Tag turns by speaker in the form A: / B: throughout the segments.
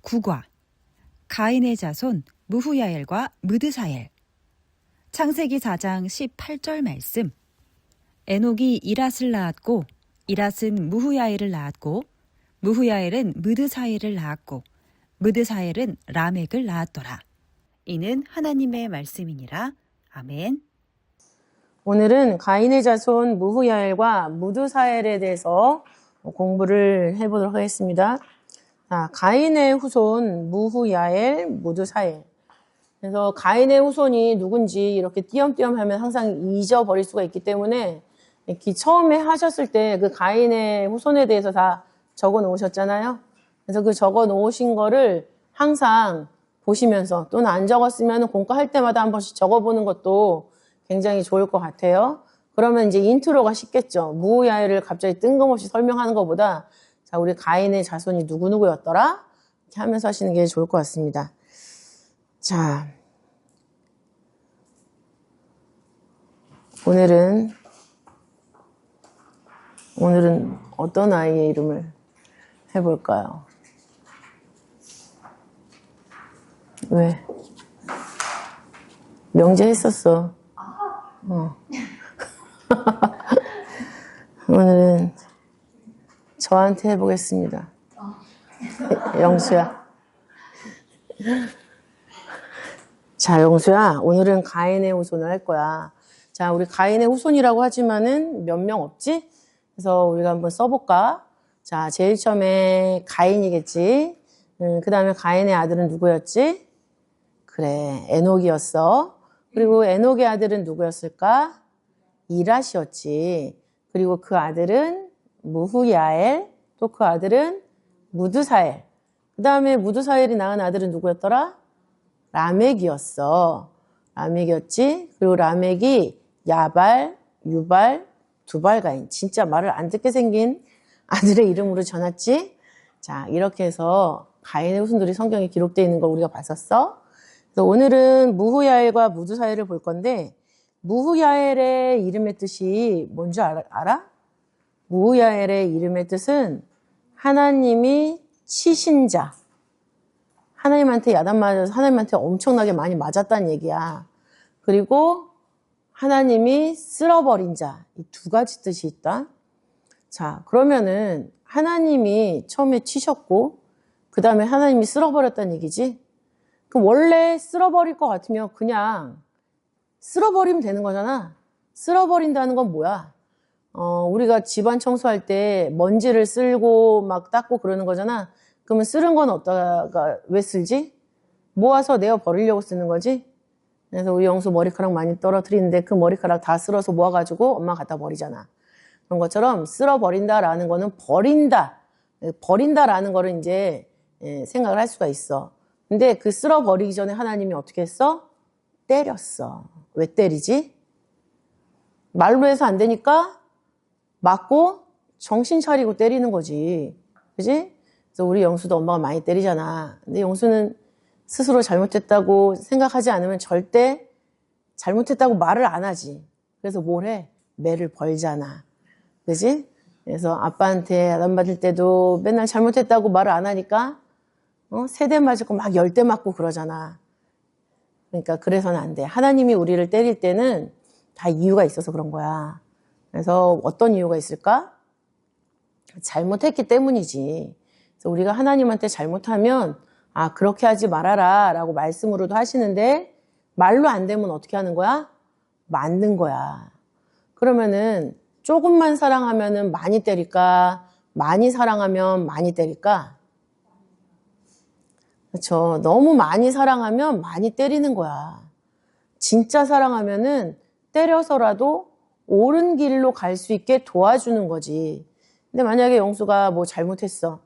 A: 9과 가인의 자손 무후야엘과 무드사엘. 창세기 4장 18절 말씀. 에녹이 이랏을 낳았고 이랏은 무후야엘을 낳았고 무후야엘은 무드사엘을 낳았고 무드사엘은 라멕을 낳았더라. 이는 하나님의 말씀이니라. 아멘.
B: 오늘은 가인의 자손 무후야엘과 무드사엘에 대해서 공부를 해보도록 하겠습니다. 가인의 후손 무후야엘, 무드사엘. 그래서 가인의 후손이 누군지 이렇게 띄엄띄엄 하면 항상 잊어버릴 수가 있기 때문에 이렇게 처음에 하셨을 때 그 가인의 후손에 대해서 다 적어 놓으셨잖아요. 그래서 그 적어 놓으신 거를 항상 보시면서, 또는 안 적었으면 공과할 때마다 한 번씩 적어보는 것도 굉장히 좋을 것 같아요. 그러면 이제 인트로가 쉽겠죠. 무후야엘을 갑자기 뜬금없이 설명하는 것보다, 자, 우리 가인의 자손이 누구누구였더라? 이렇게 하면서 하시는 게 좋을 것 같습니다. 자, 오늘은 어떤 아이의 이름을 해볼까요? 왜? 명제 했었어. 오늘은 저한테 해보겠습니다. 영수야. 자, 영수야, 오늘은 가인의 후손을 할 거야. 자, 우리 가인의 후손이라고 하지만은 몇 명 없지? 그래서 우리가 한번 써볼까? 자, 제일 처음에 가인이겠지? 그 다음에 가인의 아들은 누구였지? 그래, 에녹이었어. 그리고 에녹의 아들은 누구였을까? 이랏이었지. 그리고 그 아들은 무후야엘, 또 그 아들은 무드사엘. 그 다음에 무드사엘이 낳은 아들은 누구였더라? 라멕이었어. 라멕이었지. 그리고 라멕이 야발, 유발, 두발가인. 진짜 말을 안 듣게 생긴 아들의 이름으로 전했지. 자, 이렇게 해서 가인의 후손들이 성경에 기록되어 있는 걸 우리가 봤었어. 그래서 오늘은 무후야엘과 무드사엘을 볼 건데, 무후야엘의 이름의 뜻이 뭔지 알아? 무후야엘의 이름의 뜻은 하나님이 치신 자. 하나님한테 야단 맞아서 하나님한테 엄청나게 많이 맞았다는 얘기야. 그리고 하나님이 쓸어버린 자. 이 두 가지 뜻이 있다. 자, 그러면은 하나님이 처음에 치셨고 그 다음에 하나님이 쓸어버렸다는 얘기지. 그럼 원래 쓸어버릴 것 같으면 그냥 쓸어버리면 되는 거잖아. 쓸어버린다는 건 뭐야? 우리가 집안 청소할 때 먼지를 쓸고 막 닦고 그러는 거잖아. 그러면 쓸은 건 어디다가 왜 쓸지? 모아서 내어 버리려고 쓰는 거지. 그래서 우리 영수 머리카락 많이 떨어뜨리는데 그 머리카락 다 쓸어서 모아가지고 엄마 갖다 버리잖아. 그런 것처럼 쓸어버린다라는 거는 버린다. 버린다라는 거를 이제 생각을 할 수가 있어. 근데 그 쓸어버리기 전에 하나님이 어떻게 했어? 때렸어. 왜 때리지? 말로 해서 안 되니까 맞고 정신 차리고 때리는 거지. 그지? 그래서 우리 영수도 엄마가 많이 때리잖아. 근데 영수는 스스로 잘못했다고 생각하지 않으면 절대 잘못했다고 말을 안 하지. 그래서 뭘 해? 매를 벌잖아. 그지? 그래서 아빠한테 야단 맞을 때도 맨날 잘못했다고 말을 안 하니까 3대 맞을 거 막 10대 맞고 그러잖아. 그러니까 그래서는 안 돼. 하나님이 우리를 때릴 때는 다 이유가 있어서 그런 거야. 그래서 어떤 이유가 있을까? 잘못했기 때문이지. 그래서 우리가 하나님한테 잘못하면 그렇게 하지 말아라 라고 말씀으로도 하시는데 말로 안 되면 어떻게 하는 거야? 맞는 거야. 그러면은 조금만 사랑하면은 많이 때릴까? 많이 사랑하면 많이 때릴까? 그렇죠. 너무 많이 사랑하면 많이 때리는 거야. 진짜 사랑하면은 때려서라도 옳은 길로 갈 수 있게 도와주는 거지. 근데 만약에 영수가 뭐 잘못했어.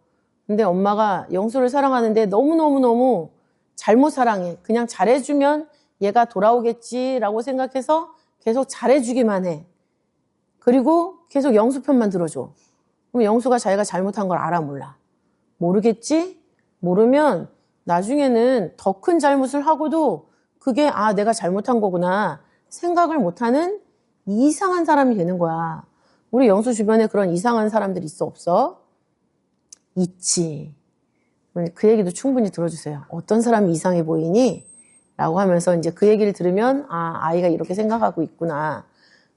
B: 근데 엄마가 영수를 사랑하는데 너무너무너무 잘못 사랑해. 그냥 잘해주면 얘가 돌아오겠지라고 생각해서 계속 잘해주기만 해. 그리고 계속 영수 편만 들어줘. 그럼 영수가 자기가 잘못한 걸 알아 몰라? 모르겠지? 모르면 나중에는 더 큰 잘못을 하고도 그게 내가 잘못한 거구나 생각을 못하는 이상한 사람이 되는 거야. 우리 영수 주변에 그런 이상한 사람들 있어 없어? 있지. 그 얘기도 충분히 들어주세요. 어떤 사람이 이상해 보이니? 라고 하면서 이제 그 얘기를 들으면, 아, 아이가 이렇게 생각하고 있구나.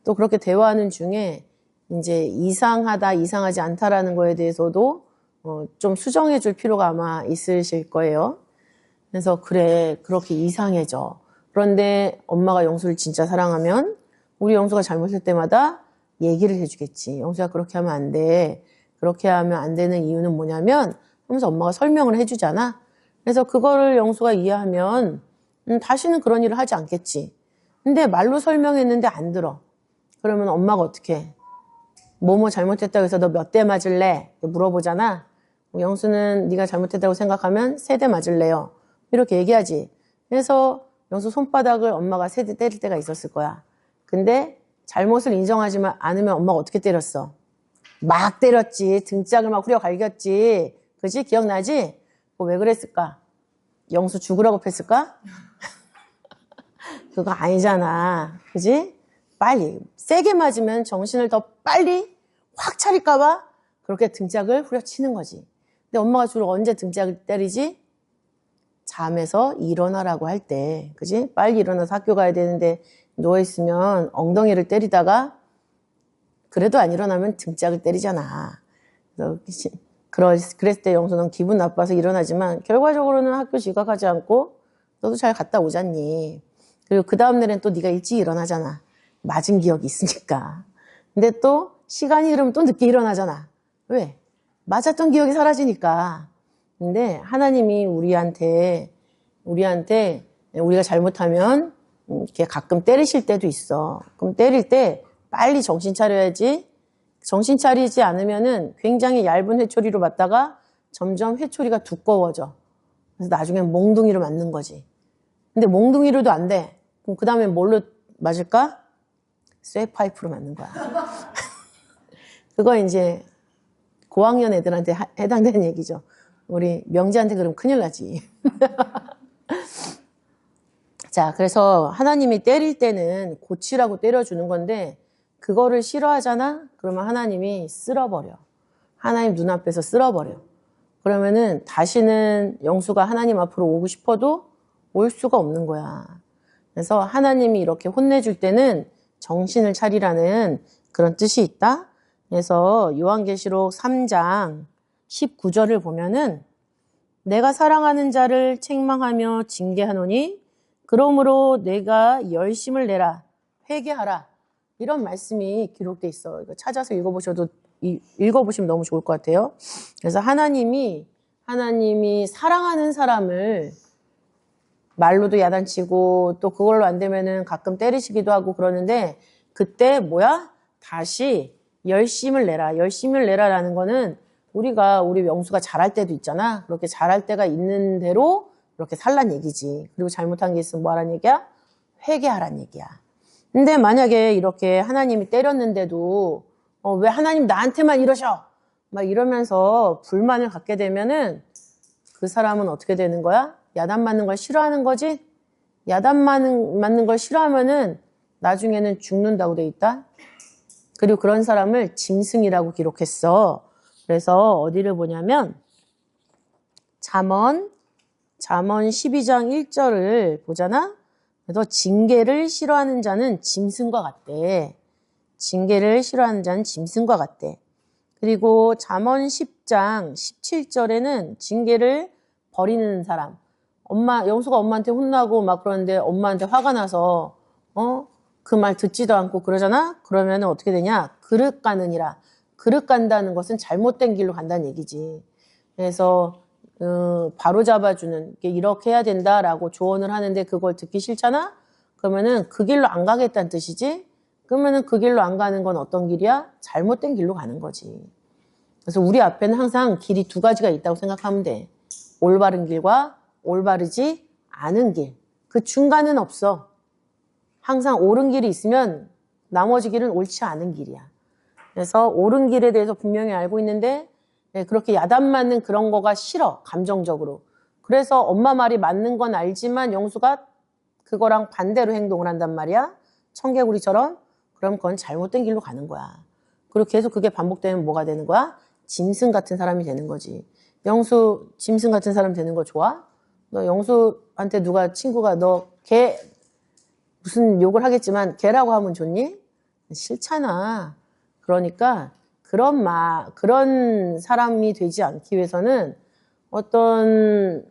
B: 또 그렇게 대화하는 중에 이제 이상하다, 이상하지 않다라는 거에 대해서도 좀 수정해 줄 필요가 아마 있으실 거예요. 그래서 그래, 그렇게 이상해져. 그런데 엄마가 영수를 진짜 사랑하면 우리 영수가 잘못할 때마다 얘기를 해주겠지. 영수야, 그렇게 하면 안 돼. 그렇게 하면 안 되는 이유는 뭐냐면 하면서 엄마가 설명을 해주잖아. 그래서 그거를 영수가 이해하면 다시는 그런 일을 하지 않겠지. 근데 말로 설명했는데 안 들어. 그러면 엄마가 어떻게 해? 뭐뭐 잘못했다고 해서 너 몇 대 맞을래? 물어보잖아. 영수는 네가 잘못했다고 생각하면 3대 맞을래요. 이렇게 얘기하지. 그래서 영수 손바닥을 엄마가 3대 때릴 때가 있었을 거야. 근데 잘못을 인정하지 않으면 엄마가 어떻게 때렸어? 막 때렸지. 등짝을 막 후려 갈겼지. 그지? 기억나지? 왜 그랬을까? 영수 죽으라고 했을까? 그거 아니잖아. 그지? 빨리. 세게 맞으면 정신을 더 빨리 확 차릴까봐 그렇게 등짝을 후려치는 거지. 근데 엄마가 주로 언제 등짝을 때리지? 잠에서 일어나라고 할 때. 그지? 빨리 일어나서 학교 가야 되는데 누워있으면 엉덩이를 때리다가 그래도 안 일어나면 등짝을 때리잖아. 그랬을 때 영수는 기분 나빠서 일어나지만 결과적으로는 학교 지각하지 않고 너도 잘 갔다 오잖니. 그리고 그 다음 날엔 또 네가 일찍 일어나잖아. 맞은 기억이 있으니까. 근데 또 시간이 흐르면 또 늦게 일어나잖아. 왜? 맞았던 기억이 사라지니까. 근데 하나님이 우리한테 우리가 잘못하면 이렇게 가끔 때리실 때도 있어. 그럼 때릴 때 빨리 정신 차려야지. 정신 차리지 않으면은 굉장히 얇은 회초리로 맞다가 점점 회초리가 두꺼워져. 그래서 나중엔 몽둥이로 맞는 거지. 근데 몽둥이로도 안 돼. 그럼 그 다음에 뭘로 맞을까? 쇠파이프로 맞는 거야. 그거 이제 고학년 애들한테 해당되는 얘기죠. 우리 명지한테 그러면 큰일 나지. 자, 그래서 하나님이 때릴 때는 고치라고 때려주는 건데 그거를 싫어하잖아? 그러면 하나님이 쓸어버려. 하나님 눈앞에서 쓸어버려. 그러면은 다시는 영수가 하나님 앞으로 오고 싶어도 올 수가 없는 거야. 그래서 하나님이 이렇게 혼내줄 때는 정신을 차리라는 그런 뜻이 있다. 그래서 요한계시록 3장 19절을 보면은 내가 사랑하는 자를 책망하며 징계하노니 그러므로 내가 열심을 내라 회개하라 이런 말씀이 기록돼 있어. 이거 찾아서 읽어보시면 너무 좋을 것 같아요. 그래서 하나님이 사랑하는 사람을 말로도 야단치고 또 그걸로 안 되면은 가끔 때리시기도 하고 그러는데 그때 뭐야? 다시 열심을 내라. 열심을 내라라는 거는 우리 명수가 잘할 때도 있잖아. 그렇게 잘할 때가 있는 대로 그렇게 살란 얘기지. 그리고 잘못한 게 있으면 뭐 하란 얘기야? 회개하란 얘기야. 근데 만약에 이렇게 하나님이 때렸는데도 왜 하나님 나한테만 이러셔? 막 이러면서 불만을 갖게 되면은 그 사람은 어떻게 되는 거야? 야단 맞는 걸 싫어하는 거지? 야단 맞는 걸 싫어하면은 나중에는 죽는다고 돼 있다. 그리고 그런 사람을 짐승이라고 기록했어. 그래서 어디를 보냐면 잠언 12장 1절을 보잖아. 그래서 징계를 싫어하는 자는 짐승과 같대. 징계를 싫어하는 자는 짐승과 같대. 그리고 잠언 10장 17절에는 징계를 버리는 사람. 영수가 엄마한테 혼나고 막 그러는데 엄마한테 화가 나서 그 말 듣지도 않고 그러잖아. 그러면 어떻게 되냐? 그릇 가느니라. 그릇 간다는 것은 잘못된 길로 간다는 얘기지. 그래서 바로 잡아주는 이렇게 해야 된다라고 조언을 하는데 그걸 듣기 싫잖아. 그러면은 그 길로 안 가겠다는 뜻이지. 그러면은 그 길로 안 가는 건 어떤 길이야? 잘못된 길로 가는 거지. 그래서 우리 앞에는 항상 길이 2가지가 있다고 생각하면 돼. 올바른 길과 올바르지 않은 길. 그 중간은 없어. 항상 옳은 길이 있으면 나머지 길은 옳지 않은 길이야. 그래서 옳은 길에 대해서 분명히 알고 있는데 그렇게 야단 맞는 그런 거가 싫어. 감정적으로. 그래서 엄마 말이 맞는 건 알지만 영수가 그거랑 반대로 행동을 한단 말이야. 청개구리처럼. 그럼 그건 잘못된 길로 가는 거야. 그리고 계속 그게 반복되면 뭐가 되는 거야? 짐승 같은 사람이 되는 거지. 영수 짐승 같은 사람 되는 거 좋아? 너 영수한테 누가 친구가 너 개 무슨 욕을 하겠지만 개라고 하면 좋니? 싫잖아. 그러니까 그런 사람이 되지 않기 위해서는 어떤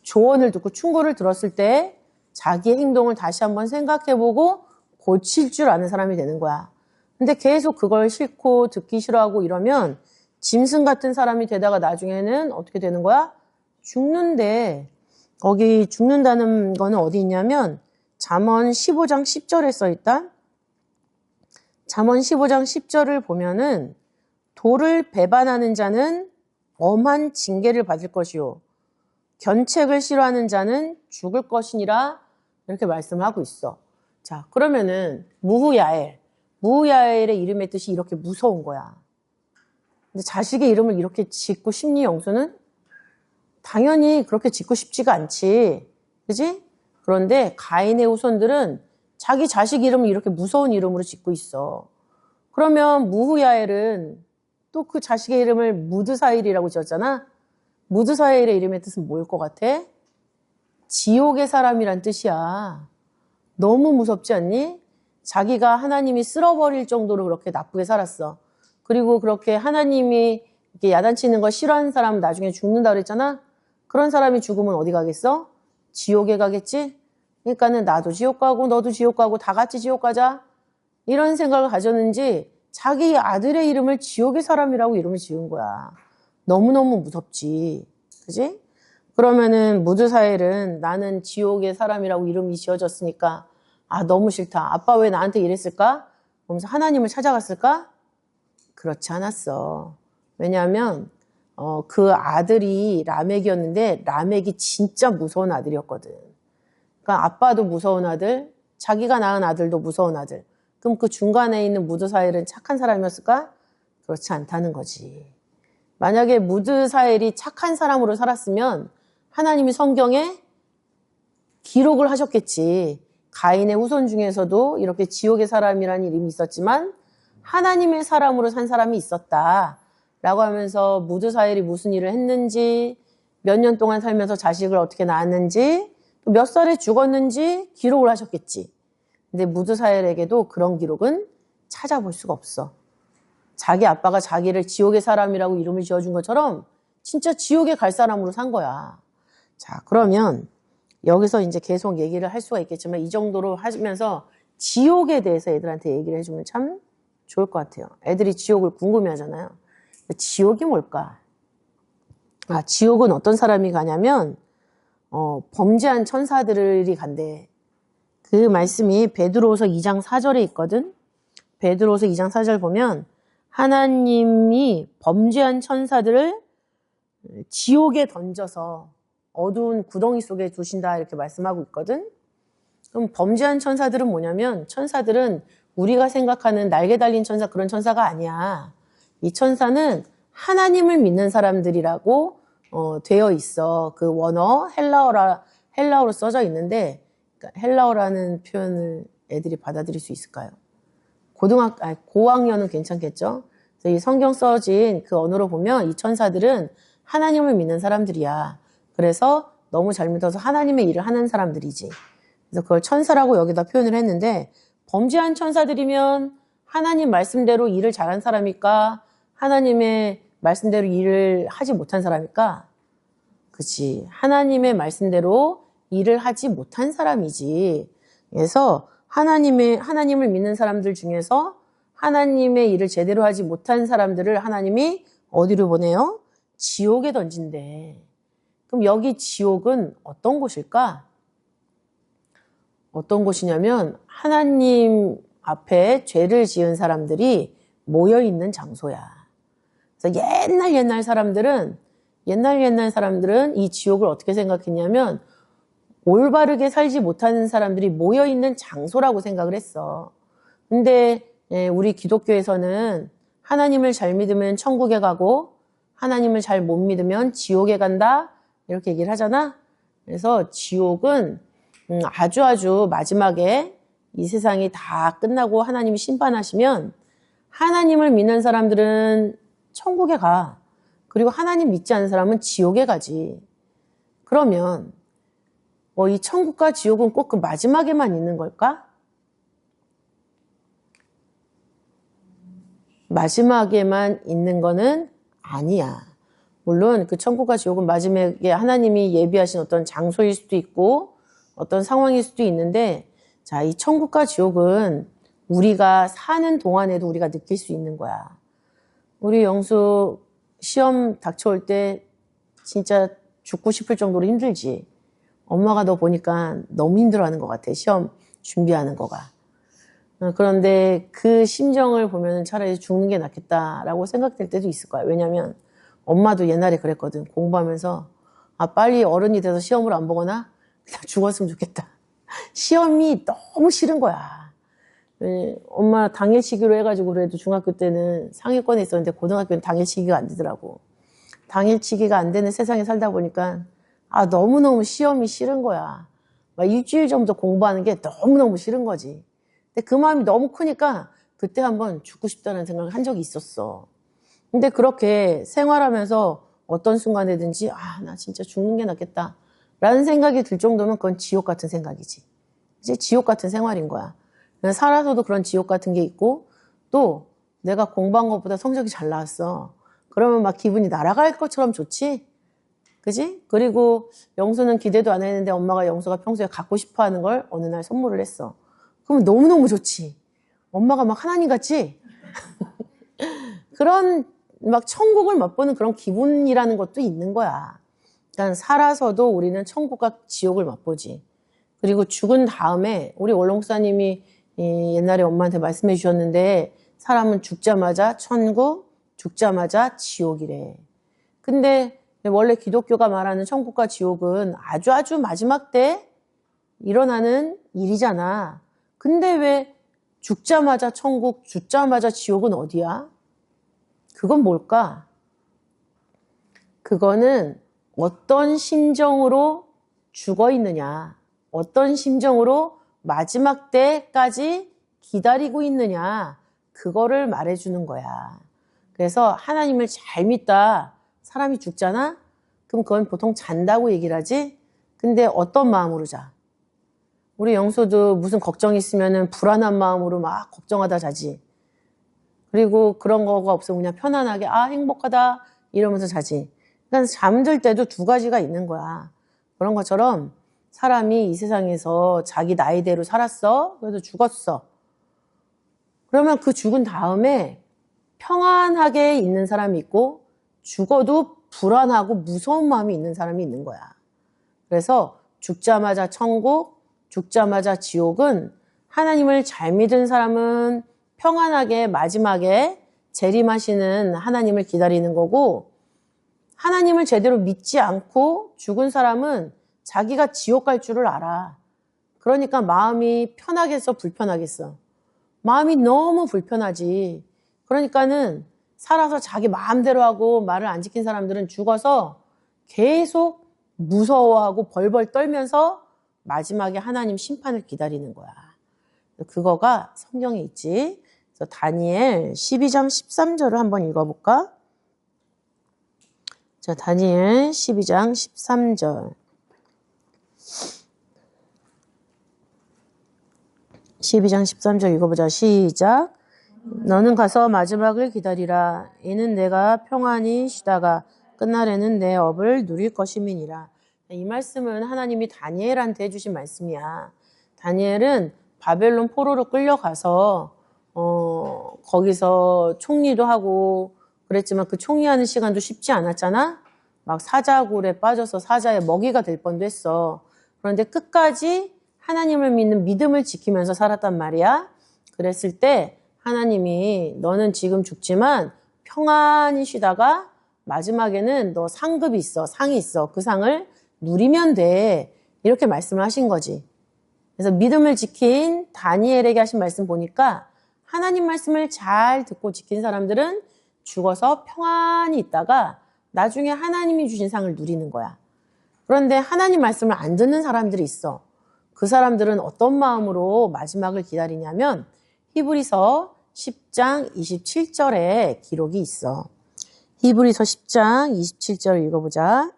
B: 조언을 듣고 충고를 들었을 때 자기의 행동을 다시 한번 생각해보고 고칠 줄 아는 사람이 되는 거야. 근데 계속 그걸 싫고 듣기 싫어하고 이러면 짐승 같은 사람이 되다가 나중에는 어떻게 되는 거야? 죽는데, 거기 죽는다는 거는 어디 있냐면 잠언 15장 10절에 써있다. 잠언 15장 10절을 보면은 도를 배반하는 자는 엄한 징계를 받을 것이요 견책을 싫어하는 자는 죽을 것이니라, 이렇게 말씀을 하고 있어. 자, 그러면은 무후야엘의 이름의 뜻이 이렇게 무서운 거야. 근데 자식의 이름을 이렇게 짓고 싶니, 영수는? 당연히 그렇게 짓고 싶지가 않지. 그지? 그런데 가인의 후손들은 자기 자식 이름을 이렇게 무서운 이름으로 짓고 있어. 그러면 무후야엘은 또 그 자식의 이름을 무드사일이라고 지었잖아. 무드사일의 이름의 뜻은 뭐일 것 같아? 지옥의 사람이란 뜻이야. 너무 무섭지 않니? 자기가 하나님이 쓸어버릴 정도로 그렇게 나쁘게 살았어. 그리고 그렇게 하나님이 이렇게 야단치는 거 싫어하는 사람은 나중에 죽는다 그랬잖아. 그런 사람이 죽으면 어디 가겠어? 지옥에 가겠지? 그러니까는 나도 지옥 가고 너도 지옥 가고 다 같이 지옥 가자, 이런 생각을 가졌는지 자기 아들의 이름을 지옥의 사람이라고 이름을 지은 거야. 너무너무 무섭지. 그지? 그러면은 무드사엘은 나는 지옥의 사람이라고 이름이 지어졌으니까 너무 싫다. 아빠 왜 나한테 이랬을까? 그러면서 하나님을 찾아갔을까? 그렇지 않았어. 왜냐하면 그 아들이 라멕이었는데 라멕이 진짜 무서운 아들이었거든. 그러니까 아빠도 무서운 아들, 자기가 낳은 아들도 무서운 아들. 그럼 그 중간에 있는 무드사엘은 착한 사람이었을까? 그렇지 않다는 거지. 만약에 무드사엘이 착한 사람으로 살았으면 하나님이 성경에 기록을 하셨겠지. 가인의 후손 중에서도 이렇게 지옥의 사람이라는 이름이 있었지만 하나님의 사람으로 산 사람이 있었다 라고 하면서 무드사엘이 무슨 일을 했는지, 몇 년 동안 살면서 자식을 어떻게 낳았는지, 몇 살에 죽었는지 기록을 하셨겠지. 근데 무드사엘에게도 그런 기록은 찾아볼 수가 없어. 자기 아빠가 자기를 지옥의 사람이라고 이름을 지어준 것처럼 진짜 지옥에 갈 사람으로 산 거야. 자, 그러면 여기서 이제 계속 얘기를 할 수가 있겠지만 이 정도로 하면서 지옥에 대해서 애들한테 얘기를 해주면 참 좋을 것 같아요. 애들이 지옥을 궁금해 하잖아요. 지옥이 뭘까? 지옥은 어떤 사람이 가냐면 범죄한 천사들이 간대. 그 말씀이 베드로후서 2장 4절에 있거든. 베드로후서 2장 4절 보면 하나님이 범죄한 천사들을 지옥에 던져서 어두운 구덩이 속에 두신다, 이렇게 말씀하고 있거든. 그럼 범죄한 천사들은 뭐냐면, 천사들은 우리가 생각하는 날개 달린 천사, 그런 천사가 아니야. 이 천사는 하나님을 믿는 사람들이라고 되어 있어. 그 원어 헬라어로 써져 있는데, 그러니까 헬라어라는 표현을 애들이 받아들일 수 있을까요? 고학년은 괜찮겠죠? 그래서 이 성경 써진 그 언어로 보면 이 천사들은 하나님을 믿는 사람들이야. 그래서 너무 잘 믿어서 하나님의 일을 하는 사람들이지. 그래서 그걸 천사라고 여기다 표현을 했는데, 범죄한 천사들이면 하나님 말씀대로 일을 잘한 사람일까? 하나님의 말씀대로 일을 하지 못한 사람일까? 그치. 하나님의 말씀대로 일을 하지 못한 사람이지. 그래서 하나님을 믿는 사람들 중에서 하나님의 일을 제대로 하지 못한 사람들을 하나님이 어디로 보내요? 지옥에 던진대. 그럼 여기 지옥은 어떤 곳일까? 어떤 곳이냐면 하나님 앞에 죄를 지은 사람들이 모여있는 장소야. 그래서 옛날 사람들은 이 지옥을 어떻게 생각했냐면 올바르게 살지 못하는 사람들이 모여있는 장소라고 생각을 했어. 근데 우리 기독교에서는 하나님을 잘 믿으면 천국에 가고 하나님을 잘 못 믿으면 지옥에 간다, 이렇게 얘기를 하잖아. 그래서 지옥은 아주 마지막에 이 세상이 다 끝나고 하나님이 심판하시면 하나님을 믿는 사람들은 천국에 가. 그리고 하나님 믿지 않는 사람은 지옥에 가지. 그러면 이 천국과 지옥은 꼭 그 마지막에만 있는 걸까? 마지막에만 있는 거는 아니야. 물론 그 천국과 지옥은 마지막에 하나님이 예비하신 어떤 장소일 수도 있고 어떤 상황일 수도 있는데, 자, 이 천국과 지옥은 우리가 사는 동안에도 우리가 느낄 수 있는 거야. 우리 영수 시험 닥쳐올 때 진짜 죽고 싶을 정도로 힘들지. 엄마가 너 보니까 너무 힘들어하는 것 같아. 시험 준비하는 거가. 그런데 그 심정을 보면 차라리 죽는 게 낫겠다라고 생각될 때도 있을 거야. 왜냐면 엄마도 옛날에 그랬거든. 공부하면서 빨리 어른이 돼서 시험을 안 보거나 그냥 죽었으면 좋겠다. 시험이 너무 싫은 거야. 엄마 당일치기로 해가지고 그래도 중학교 때는 상위권에 있었는데 고등학교는 당일치기가 안 되더라고. 당일치기가 안 되는 세상에 살다 보니까 너무너무 시험이 싫은 거야. 막 일주일 전부터 공부하는 게 너무너무 싫은 거지. 근데 그 마음이 너무 크니까 그때 한번 죽고 싶다는 생각을 한 적이 있었어. 근데 그렇게 생활하면서 어떤 순간에든지 나 진짜 죽는 게 낫겠다 라는 생각이 들 정도면 그건 지옥 같은 생각이지. 이제 지옥 같은 생활인 거야. 살아서도 그런 지옥 같은 게 있고, 또 내가 공부한 것보다 성적이 잘 나왔어. 그러면 막 기분이 날아갈 것처럼 좋지? 그지? 그리고 영수는 기대도 안 했는데 엄마가 영수가 평소에 갖고 싶어 하는 걸 어느 날 선물을 했어. 그러면 너무너무 좋지. 엄마가 막 하나님 같지? 그런 막 천국을 맛보는 그런 기분이라는 것도 있는 거야. 그러니까 살아서도 우리는 천국과 지옥을 맛보지. 그리고 죽은 다음에 우리 원롱사님이 옛날에 엄마한테 말씀해 주셨는데, 사람은 죽자마자 천국, 죽자마자 지옥이래. 근데 원래 기독교가 말하는 천국과 지옥은 아주 마지막 때 일어나는 일이잖아. 근데 왜 죽자마자 천국, 죽자마자 지옥은 어디야? 그건 뭘까? 그거는 어떤 심정으로 죽어 있느냐, 어떤 심정으로 마지막 때까지 기다리고 있느냐, 그거를 말해주는 거야. 그래서 하나님을 잘 믿다 사람이 죽잖아? 그럼 그건 보통 잔다고 얘기를 하지? 근데 어떤 마음으로 자? 우리 영수도 무슨 걱정이 있으면 불안한 마음으로 막 걱정하다 자지. 그리고 그런 거가 없으면 그냥 편안하게 행복하다 이러면서 자지. 그러니까 잠들 때도 두 가지가 있는 거야. 그런 것처럼 사람이 이 세상에서 자기 나이대로 살았어. 그래서 죽었어. 그러면 그 죽은 다음에 평안하게 있는 사람이 있고, 죽어도 불안하고 무서운 마음이 있는 사람이 있는 거야. 그래서 죽자마자 천국, 죽자마자 지옥은 하나님을 잘 믿은 사람은 평안하게 마지막에 재림하시는 하나님을 기다리는 거고, 하나님을 제대로 믿지 않고 죽은 사람은 자기가 지옥 갈 줄을 알아. 그러니까 마음이 편하겠어, 불편하겠어? 마음이 너무 불편하지. 그러니까는 살아서 자기 마음대로 하고 말을 안 지킨 사람들은 죽어서 계속 무서워하고 벌벌 떨면서 마지막에 하나님 심판을 기다리는 거야. 그거가 성경에 있지. 그래서 다니엘 12장 13절을 한번 읽어볼까? 자, 다니엘 12장 13절. 12장 13절 읽어보자. 시작. 너는 가서 마지막을 기다리라. 이는 내가 평안히 쉬다가 끝날에는 내 업을 누릴 것임이니라. 이 말씀은 하나님이 다니엘한테 해주신 말씀이야. 다니엘은 바벨론 포로로 끌려가서 거기서 총리도 하고 그랬지만 그 총리하는 시간도 쉽지 않았잖아. 막 사자굴에 빠져서 사자의 먹이가 될 뻔도 했어. 그런데 끝까지 하나님을 믿는 믿음을 지키면서 살았단 말이야. 그랬을 때 하나님이 너는 지금 죽지만 평안히 쉬다가 마지막에는 너 상급이 있어, 상이 있어. 그 상을 누리면 돼. 이렇게 말씀을 하신 거지. 그래서 믿음을 지킨 다니엘에게 하신 말씀 보니까 하나님 말씀을 잘 듣고 지킨 사람들은 죽어서 평안히 있다가 나중에 하나님이 주신 상을 누리는 거야. 그런데 하나님 말씀을 안 듣는 사람들이 있어. 그 사람들은 어떤 마음으로 마지막을 기다리냐면 히브리서 10장 27절에 기록이 있어. 히브리서 10장 27절 읽어보자.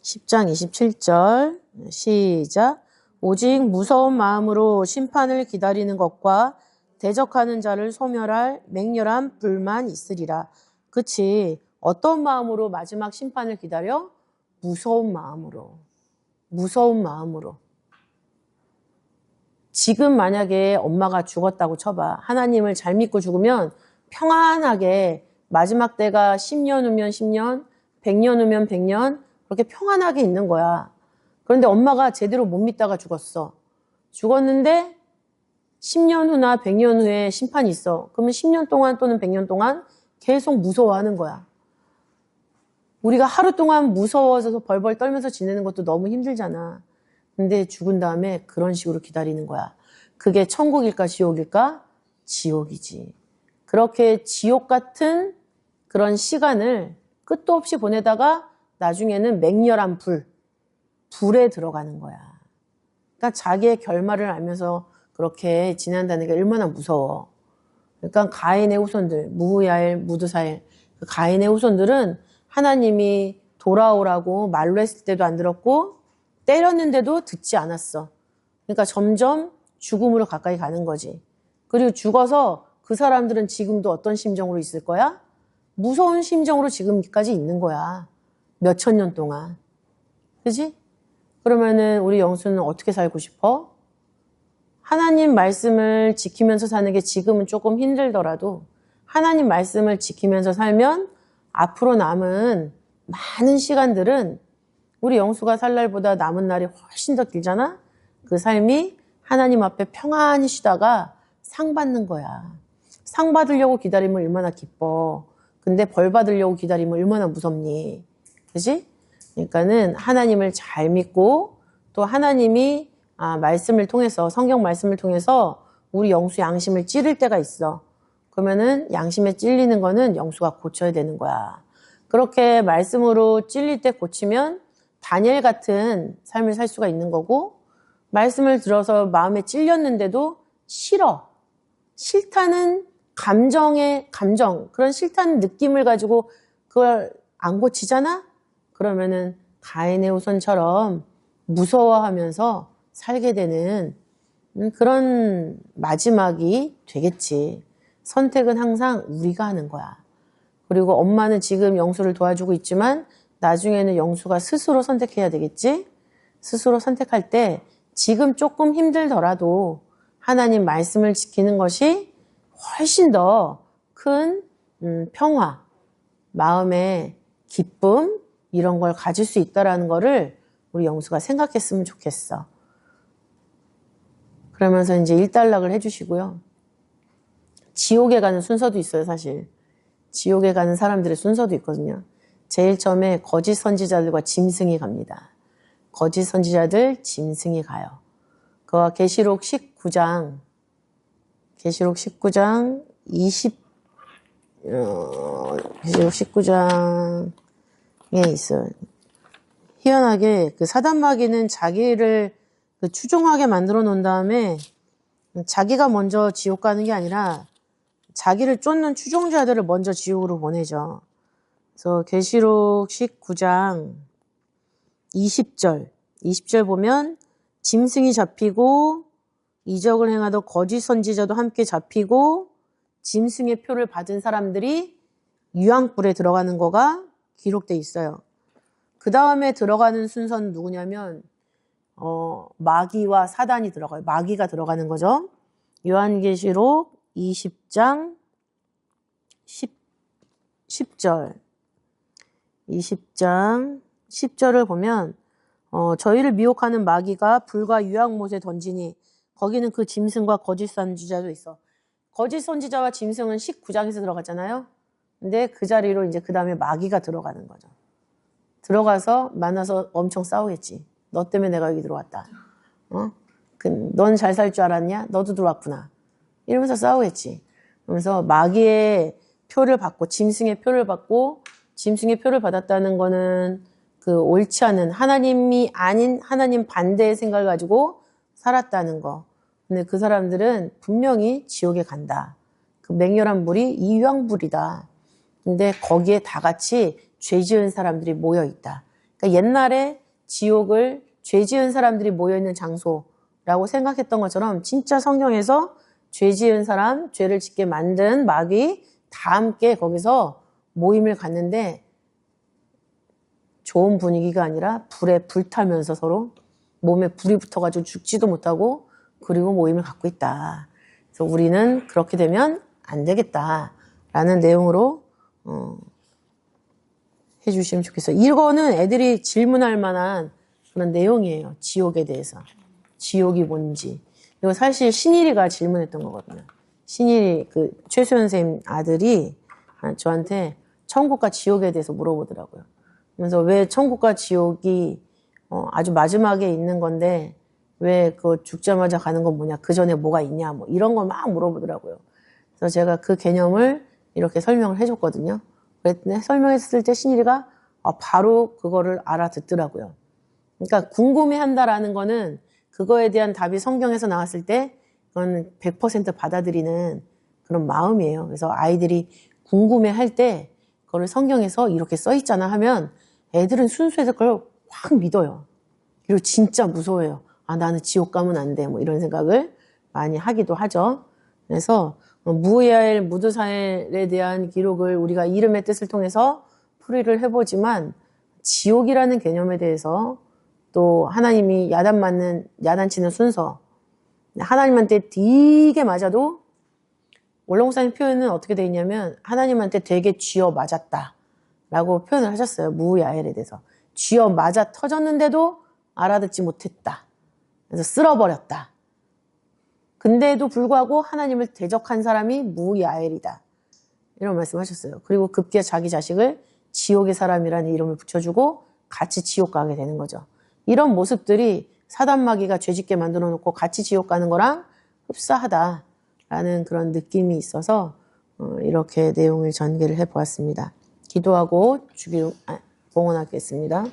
B: 10장 27절 시작. 오직 무서운 마음으로 심판을 기다리는 것과 대적하는 자를 소멸할 맹렬한 불만 있으리라. 그치? 어떤 마음으로 마지막 심판을 기다려? 무서운 마음으로. 무서운 마음으로. 지금 만약에 엄마가 죽었다고 쳐봐. 하나님을 잘 믿고 죽으면 평안하게 마지막 때가 10년 후면 10년, 100년 후면 100년 그렇게 평안하게 있는 거야. 그런데 엄마가 제대로 못 믿다가 죽었어. 죽었는데 10년 후나 100년 후에 심판이 있어. 그러면 10년 동안 또는 100년 동안 계속 무서워하는 거야. 우리가 하루 동안 무서워져서 벌벌 떨면서 지내는 것도 너무 힘들잖아. 근데 죽은 다음에 그런 식으로 기다리는 거야. 그게 천국일까 지옥일까? 지옥이지. 그렇게 지옥 같은 그런 시간을 끝도 없이 보내다가 나중에는 맹렬한 불에 들어가는 거야. 그러니까 자기의 결말을 알면서 그렇게 지낸다는 게 얼마나 무서워. 그러니까 가인의 후손들, 무후야엘, 무드사엘, 그 가인의 후손들은 하나님이 돌아오라고 말로 했을 때도 안 들었고 때렸는데도 듣지 않았어. 그러니까 점점 죽음으로 가까이 가는 거지. 그리고 죽어서 그 사람들은 지금도 어떤 심정으로 있을 거야? 무서운 심정으로 지금까지 있는 거야. 몇천 년 동안. 그지? 그러면은 우리 영수는 어떻게 살고 싶어? 하나님 말씀을 지키면서 사는 게 지금은 조금 힘들더라도 하나님 말씀을 지키면서 살면 앞으로 남은 많은 시간들은 우리 영수가 살 날보다 남은 날이 훨씬 더 길잖아? 그 삶이 하나님 앞에 평안히 쉬다가 상 받는 거야. 상 받으려고 기다리면 얼마나 기뻐. 근데 벌 받으려고 기다리면 얼마나 무섭니? 그지? 그러니까는 하나님을 잘 믿고 또 하나님이 말씀을 통해서 성경 말씀을 통해서 우리 영수 양심을 찌를 때가 있어. 그러면은 양심에 찔리는 거는 영수가 고쳐야 되는 거야. 그렇게 말씀으로 찔릴 때 고치면 다니엘 같은 삶을 살 수가 있는 거고 말씀을 들어서 마음에 찔렸는데도 싫다는 감정, 그런 싫다는 느낌을 가지고 그걸 안 고치잖아? 그러면은 가인의 후손처럼 무서워하면서 살게 되는 그런 마지막이 되겠지. 선택은 항상 우리가 하는 거야. 그리고 엄마는 지금 영수를 도와주고 있지만 나중에는 영수가 스스로 선택해야 되겠지? 스스로 선택할 때 지금 조금 힘들더라도 하나님 말씀을 지키는 것이 훨씬 더 큰 평화, 마음의 기쁨 이런 걸 가질 수 있다라는 거를 우리 영수가 생각했으면 좋겠어. 그러면서 이제 일단락을 해주시고요. 지옥에 가는 순서도 있어요, 사실. 지옥에 가는 사람들의 순서도 있거든요. 제일 처음에 거짓 선지자들과 짐승이 갑니다. 거짓 선지자들, 짐승이 가요. 그와 계시록 19장 19장에 있어요. 희한하게 그 사단마귀는 자기를 추종하게 만들어 놓은 다음에 자기가 먼저 지옥 가는 게 아니라 자기를 쫓는 추종자들을 먼저 지옥으로 보내죠. 그래서 계시록 19장 20절 보면 짐승이 잡히고 이적을 행하던 거짓 선지자도 함께 잡히고 짐승의 표를 받은 사람들이 유황불에 들어가는 거가 기록돼 있어요. 그 다음에 들어가는 순서는 누구냐면 마귀와 사단이 들어가요. 마귀가 들어가는 거죠. 요한계시록 20장 10절 20장 10절을 보면 저희를 미혹하는 마귀가 불과 유황못에 던지니 거기는 그 짐승과 거짓 선지자도 있어. 거짓 선지자와 짐승은 19장에서 들어갔잖아요. 근데 그 자리로 이제 그 다음에 마귀가 들어가는 거죠. 들어가서 만나서 엄청 싸우겠지. 너 때문에 내가 여기 들어왔다. 넌 잘 살 줄 알았냐? 너도 들어왔구나. 이러면서 싸우겠지. 그러면서 마귀의 표를 받고 짐승의 표를 받고 짐승의 표를 받았다는 거는 그 옳지 않은 하나님이 아닌 하나님 반대의 생각을 가지고 살았다는 거. 근데 그 사람들은 분명히 지옥에 간다. 그 맹렬한 불이 이유황불이다. 근데 거기에 다 같이 죄 지은 사람들이 모여 있다. 그러니까 옛날에 지옥을 죄 지은 사람들이 모여 있는 장소라고 생각했던 것처럼 진짜 성경에서 죄 지은 사람, 죄를 짓게 만든 마귀 다 함께 거기서 모임을 갖는데 좋은 분위기가 아니라 불에 불타면서 서로 몸에 불이 붙어가지고 죽지도 못하고 그리고 모임을 갖고 있다. 그래서 우리는 그렇게 되면 안 되겠다라는 내용으로 해주시면 좋겠어요. 이거는 애들이 질문할 만한 그런 내용이에요. 지옥에 대해서. 지옥이 뭔지. 이거 사실 신일이가 질문했던 거거든요. 신일이 그 최수연 선생님 아들이 저한테 천국과 지옥에 대해서 물어보더라고요. 그래서 왜 천국과 지옥이 아주 마지막에 있는 건데 왜 그 죽자마자 가는 건 뭐냐, 그 전에 뭐가 있냐, 뭐 이런 걸 막 물어보더라고요. 그래서 제가 그 개념을 이렇게 설명을 해줬거든요. 그랬더니 설명했을 때 신일이가 바로 그거를 알아듣더라고요. 그러니까 궁금해한다라는 거는 그거에 대한 답이 성경에서 나왔을 때 그건 100% 받아들이는 그런 마음이에요. 그래서 아이들이 궁금해할 때 그거를 성경에서 이렇게 써 있잖아 하면 애들은 순수해서 그걸 확 믿어요. 그리고 진짜 무서워해요. 나는 지옥 가면 안 돼. 뭐 이런 생각을 많이 하기도 하죠. 그래서 무야엘, 무드사엘에 대한 기록을 우리가 이름의 뜻을 통해서 풀이를 해보지만 지옥이라는 개념에 대해서 또 하나님이 야단치는 순서, 하나님한테 되게 맞아도 원로목사님 표현은 어떻게 되어 있냐면 하나님한테 되게 쥐어 맞았다 라고 표현을 하셨어요. 무야엘에 대해서. 쥐어 맞아 터졌는데도 알아듣지 못했다. 그래서 쓸어버렸다. 근데도 불구하고 하나님을 대적한 사람이 무야엘이다. 이런 말씀하셨어요. 그리고 급기야 자기 자식을 지옥의 사람이라는 이름을 붙여주고 같이 지옥 가게 되는 거죠. 이런 모습들이 사단마귀가 죄짓게 만들어 놓고 같이 지옥 가는 거랑 흡사하다라는 그런 느낌이 있어서 이렇게 내용을 전개를 해보았습니다. 기도하고 봉헌하겠습니다.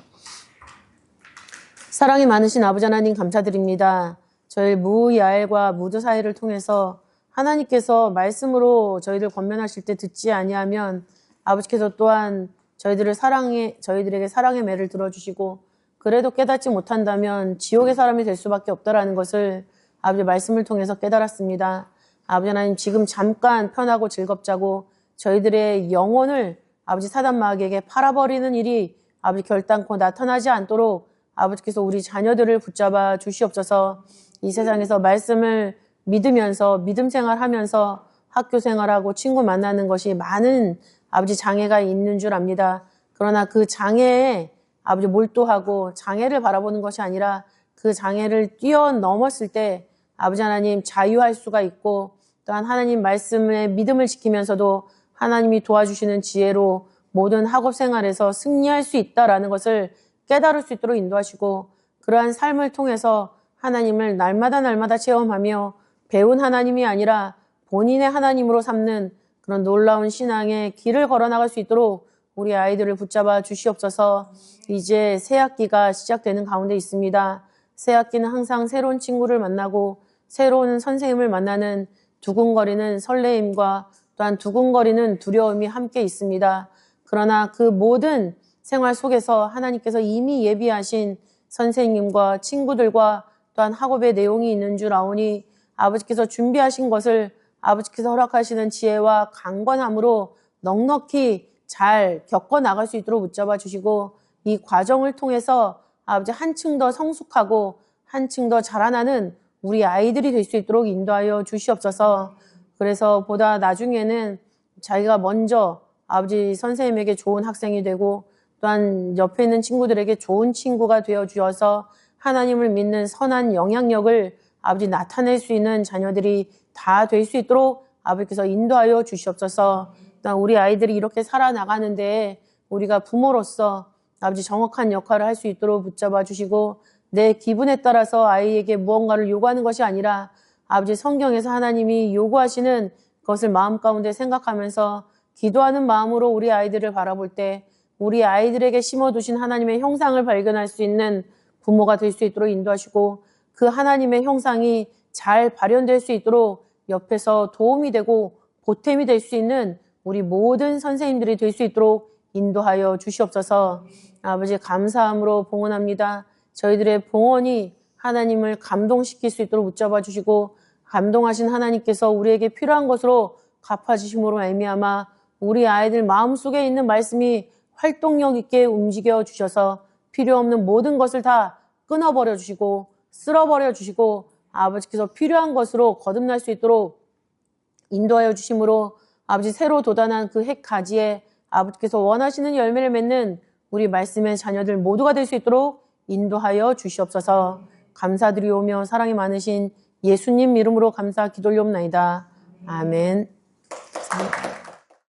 B: 사랑이 많으신 아버지 하나님 감사드립니다. 저희 무야엘과 무드사엘을 통해서 하나님께서 말씀으로 저희를 권면하실 때 듣지 아니하면 아버지께서 또한 저희들에게 사랑의 매를 들어주시고 그래도 깨닫지 못한다면 지옥의 사람이 될 수밖에 없다라는 것을 아버지 말씀을 통해서 깨달았습니다. 아버지 하나님 지금 잠깐 편하고 즐겁자고 저희들의 영혼을 아버지 사단마귀에게 팔아버리는 일이 아버지 결단코 나타나지 않도록 아버지께서 우리 자녀들을 붙잡아 주시옵소서. 이 세상에서 말씀을 믿으면서 믿음 생활하면서 학교 생활하고 친구 만나는 것이 많은 아버지 장애가 있는 줄 압니다. 그러나 그 장애에 아버지 몰두하고 장애를 바라보는 것이 아니라 그 장애를 뛰어넘었을 때 아버지 하나님 자유할 수가 있고 또한 하나님 말씀의 믿음을 지키면서도 하나님이 도와주시는 지혜로 모든 학업 생활에서 승리할 수 있다라는 것을 깨달을 수 있도록 인도하시고 그러한 삶을 통해서 하나님을 날마다 체험하며 배운 하나님이 아니라 본인의 하나님으로 삼는 그런 놀라운 신앙의 길을 걸어나갈 수 있도록 우리 아이들을 붙잡아 주시옵소서. 이제 새학기가 시작되는 가운데 있습니다. 새학기는 항상 새로운 친구를 만나고 새로운 선생님을 만나는 두근거리는 설레임과 또한 두근거리는 두려움이 함께 있습니다. 그러나 그 모든 생활 속에서 하나님께서 이미 예비하신 선생님과 친구들과 또한 학업의 내용이 있는 줄 아오니 아버지께서 준비하신 것을 아버지께서 허락하시는 지혜와 강건함으로 넉넉히 잘 겪어나갈 수 있도록 붙잡아 주시고 이 과정을 통해서 아버지 한층 더 성숙하고 한층 더 자라나는 우리 아이들이 될 수 있도록 인도하여 주시옵소서. 그래서 보다 나중에는 자기가 먼저 아버지 선생님에게 좋은 학생이 되고 또한 옆에 있는 친구들에게 좋은 친구가 되어 주어서 하나님을 믿는 선한 영향력을 아버지 나타낼 수 있는 자녀들이 다 될 수 있도록 아버지께서 인도하여 주시옵소서. 또한 우리 아이들이 이렇게 살아나가는데 우리가 부모로서 아버지 정확한 역할을 할 수 있도록 붙잡아 주시고 내 기분에 따라서 아이에게 무언가를 요구하는 것이 아니라 아버지 성경에서 하나님이 요구하시는 것을 마음 가운데 생각하면서 기도하는 마음으로 우리 아이들을 바라볼 때 우리 아이들에게 심어두신 하나님의 형상을 발견할 수 있는 부모가 될 수 있도록 인도하시고 그 하나님의 형상이 잘 발현될 수 있도록 옆에서 도움이 되고 보탬이 될 수 있는 우리 모든 선생님들이 될 수 있도록 인도하여 주시옵소서. 아버지 감사함으로 봉헌합니다. 저희들의 봉헌이 하나님을 감동시킬 수 있도록 붙잡아 주시고 감동하신 하나님께서 우리에게 필요한 것으로 갚아주심으로 말미암아 우리 아이들 마음속에 있는 말씀이 활동력 있게 움직여 주셔서 필요 없는 모든 것을 다 끊어버려 주시고 쓸어버려 주시고 아버지께서 필요한 것으로 거듭날 수 있도록 인도하여 주심으로 아버지 새로 돋아난 그 핵 가지에 아버지께서 원하시는 열매를 맺는 우리 말씀의 자녀들 모두가 될 수 있도록 인도하여 주시옵소서. 감사드리오며 사랑이 많으신 예수님 이름으로 감사 기도올리옵나이다. 아멘. 감사합니다.